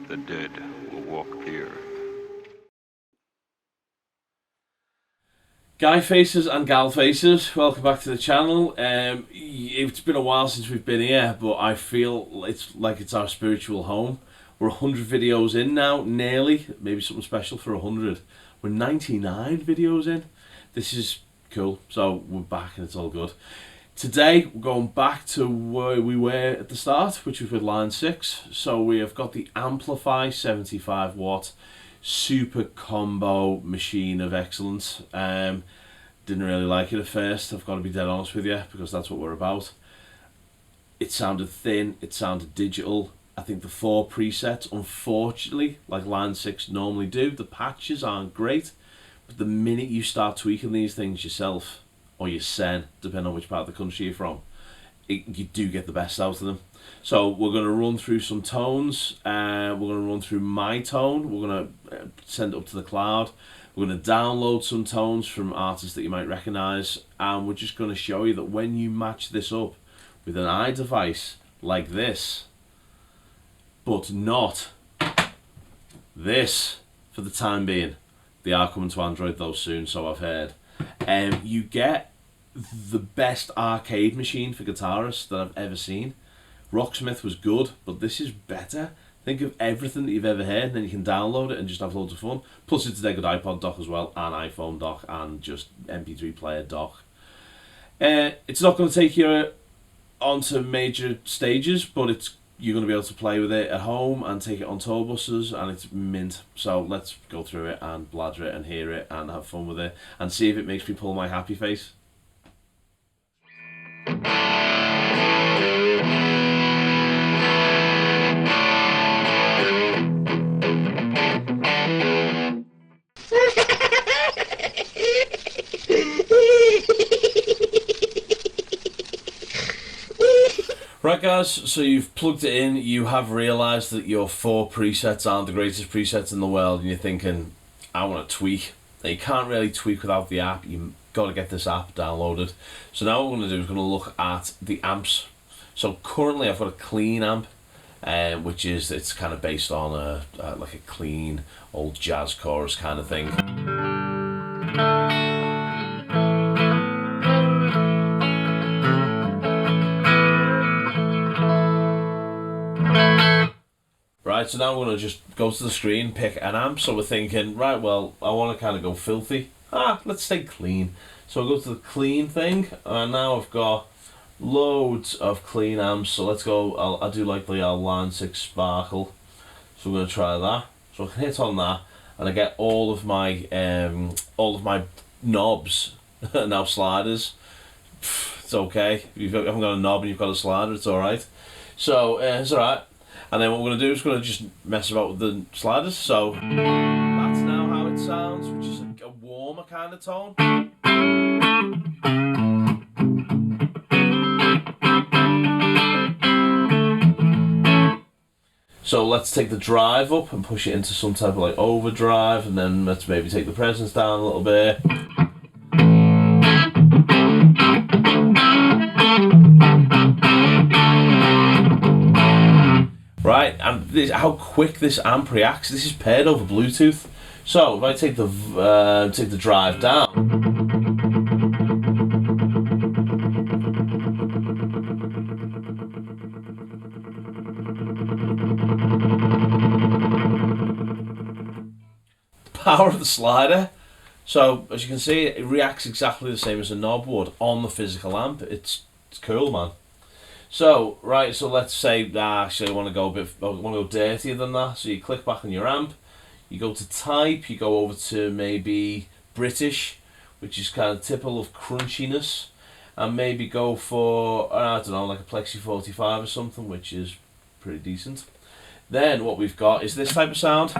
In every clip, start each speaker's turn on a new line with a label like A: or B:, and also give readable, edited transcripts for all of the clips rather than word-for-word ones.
A: The dead will walk here.
B: Guy faces and gal faces, welcome back to the channel. It's been a while since we've been here, but I feel it's like it's our spiritual home. We're 100 videos in now, nearly, maybe something special for 100. We're 99 videos in. This is cool, so we're back and it's all good. Today, we're going back to where we were at the start, which was with line 6. So we have got the Amplify 75 watt super combo machine of excellence. Didn't really like it at first, I've got to be dead honest with you, because that's what we're about. It sounded thin, it sounded digital. I think the 4 presets, unfortunately, like line 6 normally do, the patches aren't great, but the minute you start tweaking these things yourself, or your sen, depending on which part of the country you're from, you do get the best out of them. So we're going to run through some tones, we're going to run through my tone, we're going to send it up to the cloud, we're going to download some tones from artists that you might recognise, and we're just going to show you that when you match this up with an iDevice like this, but not this for the time being, they are coming to Android though soon, so I've heard, you get the best arcade machine for guitarists that I've ever seen. Rocksmith was good, but this is better. Think of everything that you've ever heard, and then you can download it and just have loads of fun. Plus it's a dead good iPod dock as well, and iPhone dock, and just MP3 player dock. It's not going to take you onto major stages, but you're going to be able to play with it at home and take it on tour buses, and it's mint. So let's go through it and bladder it and hear it and have fun with it and see if it makes me pull my happy face. Right guys, so you've plugged it in, you have realised that your 4 presets aren't the greatest presets in the world, and you're thinking, I want to tweak. Now, you can't really tweak without the app, you've got to get this app downloaded. So now what we're going to do is going to look at the amps. So currently I've got a clean amp, which is, it's kind of based on like a clean old jazz chorus kind of thing. Right, so now we're going to just go to the screen, pick an amp. So we're thinking, right, well, I want to kind of go filthy. Let's say clean. So I'll go to the clean thing, and now I've got loads of clean amps. So let's go, I'll do like the line 6 sparkle. So we're going to try that. So I can hit on that, and I get all of my knobs, now sliders. It's okay. If you haven't got a knob and you've got a slider, it's alright. So it's alright. And then what we're going to do is we're going to just mess about with the sliders. So that's now how it sounds, which is a warmer kind of tone. So let's take the drive up and push it into some type of like overdrive, and then let's maybe take the presence down a little bit. Right, and how quick this amp reacts. This is paired over Bluetooth. So if I take the drive down, power of the slider. So as you can see, it reacts exactly the same as a knob would on the physical amp. It's cool, man. So, right, so let's say, actually I want to go dirtier than that. So you click back on your amp, you go to type, you go over to maybe British, which is kind of typical of crunchiness, and maybe go for, I don't know, like a Plexi 45 or something, which is pretty decent. Then what we've got is this type of sound.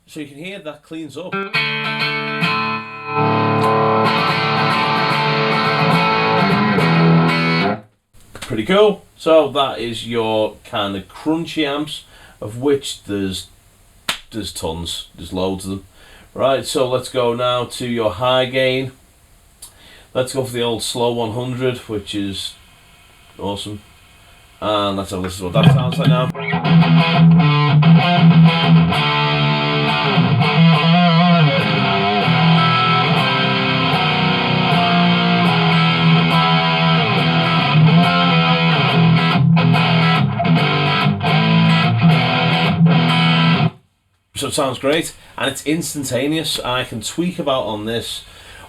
B: So you can hear that cleans up. pretty Pretty cool. So that is your kind of crunchy amps, of which there's tons, there's loads of them. Right, so let's go now to your high gain. Let's go for the old slow 100, which is awesome. And let's have a listen to what that sounds like now. So it sounds great, and it's instantaneous, and I can tweak about on this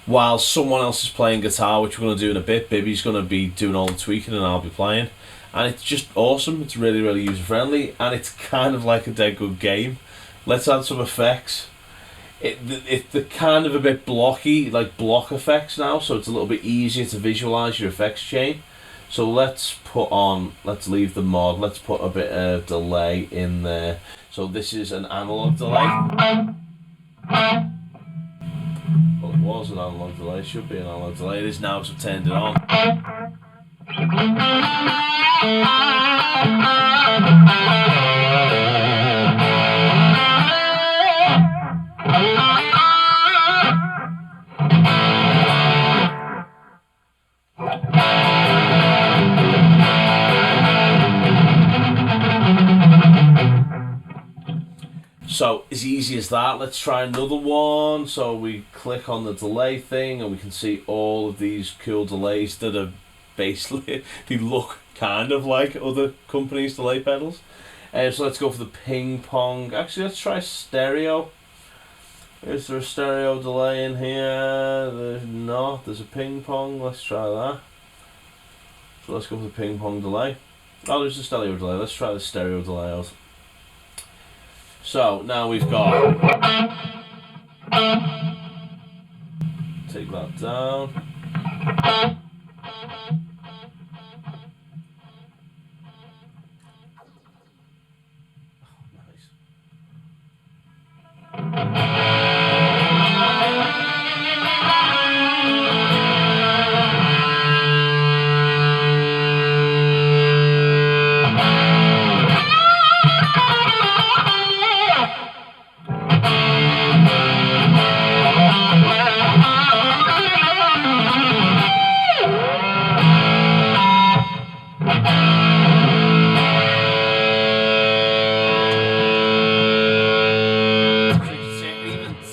B: while someone else is playing guitar, which we're going to do in a bit. Bibby's going to be doing all the tweaking and I'll be playing, and it's just awesome. It's really, really user friendly, and it's kind of like a dead good game. Let's add some effects. They're kind of a bit blocky, like block effects now, so it's a little bit easier to visualize your effects chain. So let's leave the mod, let's put a bit of delay in there. So this is an analog delay. Well, it was an analog delay, it should be an analog delay. It is now, so I've turned it on. So, as easy as that, let's try another one. So we click on the delay thing and we can see all of these cool delays that are basically, they look kind of like other companies' delay pedals. So let's go for the ping pong. Actually, let's try stereo. Is there a stereo delay in here? There's not. There's a ping pong. Let's try that. So let's go for the ping pong delay. Oh, there's a stereo delay. Let's try the stereo delay out. So now we've got, take that down.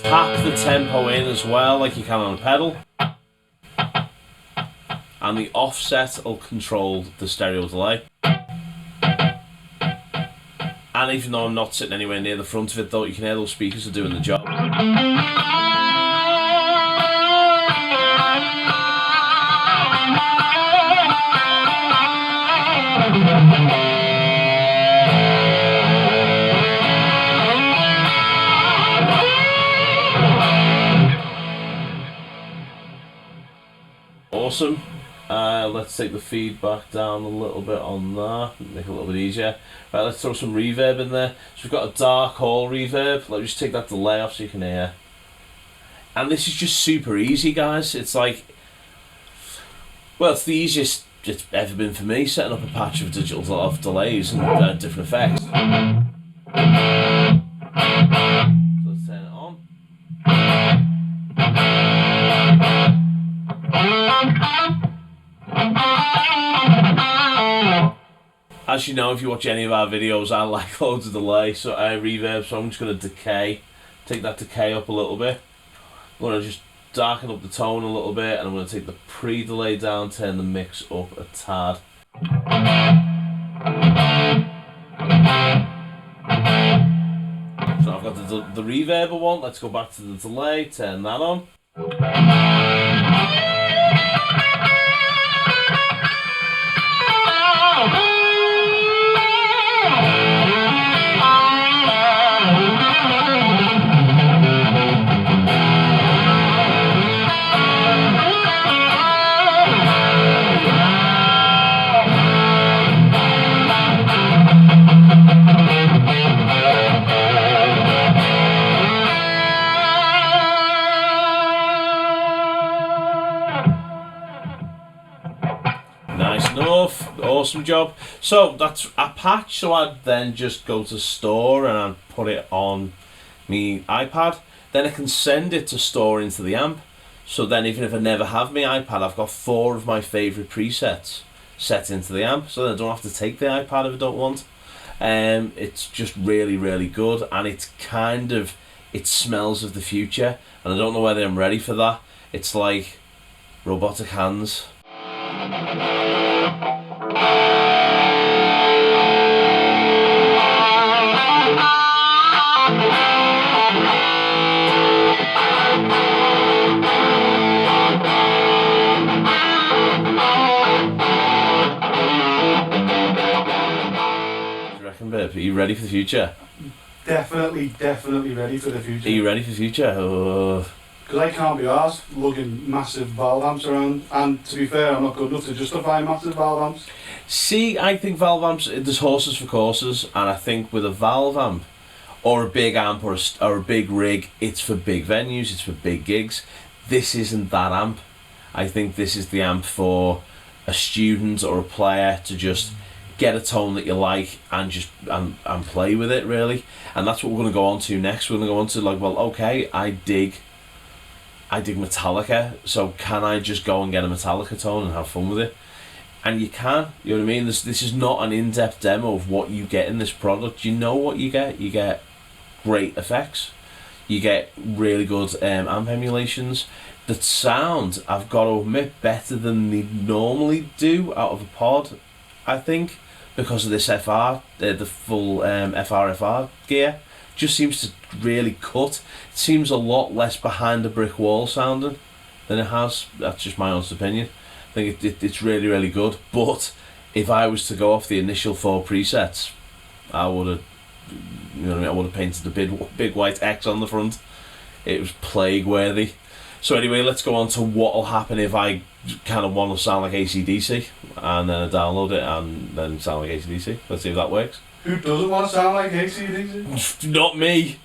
B: Tap the tempo in as well, like you can on a pedal, and the offset will control the stereo delay. And even though I'm not sitting anywhere near the front of it, though, you can hear those speakers are doing the job. Awesome. Let's take the feedback down a little bit on that, make it a little bit easier. Right, let's throw some reverb in there. So we've got a dark hall reverb. Let me just take that delay off so you can hear. And this is just super easy, guys. It's like, well, it's the easiest it's ever been for me, setting up a patch of digital delays and different effects. So let's turn it on. As you know, if you watch any of our videos, I like loads of delay, so reverb, so I'm just going to take that decay up a little bit. I'm going to just darken up the tone a little bit, and I'm going to take the pre-delay down, turn the mix up a tad. So I've got the reverb one, let's go back to the delay, turn that on. Nice enough. Awesome job. So that's a patch. So I'd then just go to store and I'd put it on my iPad. Then I can send it to store into the amp. So then even if I never have my iPad, I've got 4 of my favourite presets set into the amp. So then I don't have to take the iPad if I don't want. It's just really, really good. And it's kind of, it smells of the future. And I don't know whether I'm ready for that. It's like robotic hands. Are you ready for the future?
C: Definitely ready for the future.
B: Are you ready for the future? Oh.
C: Because I can't be arsed lugging massive valve amps around, and to be fair, I'm not good enough to justify massive valve amps.
B: See, I think valve amps, there's horses for courses, and I think with a valve amp, or a big amp, or a big rig, it's for big venues, it's for big gigs. This isn't that amp. I think this is the amp for a student or a player to just get a tone that you like and just and play with it, really. And that's what we're going to go on to next. We're going to go on to, like, well, okay, I dig Metallica, so can I just go and get a Metallica tone and have fun with it? And you can, you know what I mean? This is not an in-depth demo of what you get in this product. You know what you get. You get great effects. You get really good amp emulations that sound, I've got to admit, better than they normally do out of a pod, I think, because of this FR, the full FRFR gear. Just seems to really cut. It seems a lot less behind a brick wall sounding than it has. That's just my honest opinion. I think it's really, really good. But if I was to go off the initial 4 presets, I would have, you know what I mean, I would have painted a big white X on the front. It was plague worthy. So anyway, let's go on to what will happen if I kind of want to sound like AC/DC, and then I download it and then sound like AC/DC. Let's see if that works.
C: Who doesn't want to sound like AC/DC?
B: Not me.